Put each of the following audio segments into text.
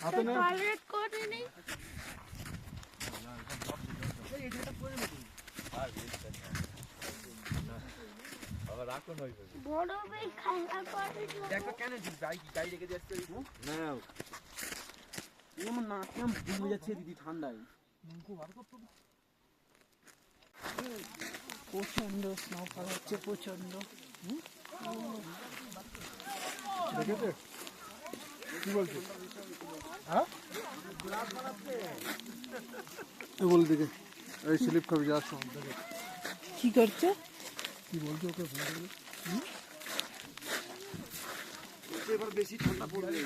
হাতে নে টয়লেট করে নেই আবার রাখো নয় বড় ভাই খাওয়া করে দেখো কেন গাড়ি রেখে যাচ্ছে না এমন না কেমন ঘুমে যাচ্ছে দিদি ঠান্ডায় প্রচন্ড স্নোফল হচ্ছে প্রচন্ড। দেখেছে কি বলছো হ্যাঁ বল দেখে এই স্লিপ খাবি যাচ্ছ দেখে কি করছে? কি বলছো ওকে ফোন করবে এবার বেশি ঠান্ডা পড়বে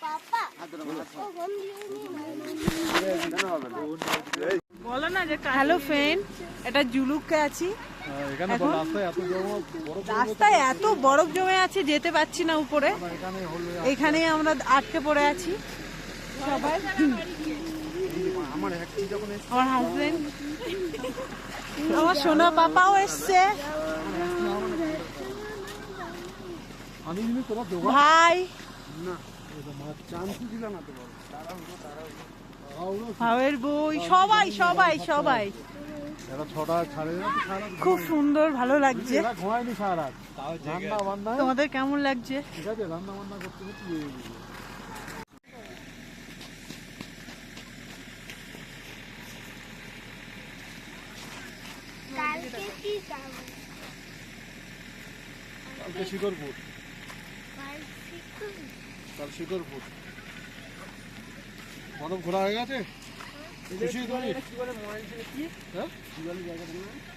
পাপা ও গম দিও বলো না যে হ্যালো ফ্রেন্ড, এটা জুলুকে আছি। এখানে বল রাস্তায় এত জমা বড় রাস্তায় এত বরফ জমে আছে, যেতে পারছি না উপরে। এখানে হলো এখানে আমরা আটকে পড়ে আছি সবাই। আমার হ্যাক্সি যখন আমার হাজবেন্ড, আমার সোনা পাপাও এসছে, আমি যদি তোমার দেবো ভাই না তোমার চান্স দিল না তো বল ভাবের বই, সবাই সবাই সবাই এরা ছটা ছাড়ে না তো সারা খুব সুন্দর, ভালো লাগছে। এরা ঘুমায়নি সারা রাত রান্না বান্না তোমাদের কেমন লাগছে? ঠিক আছে রান্না বান্না করতে করতে বেরিয়ে গেছে কালকে কি যাবো কালকে শিকরপুর কাল কাল শিকরপুর বরফ ঘোরা হয়ে গেছে খুশি তুমি কি বলে মনে হচ্ছে কি হ্যাঁ কি বলে জায়গাটা না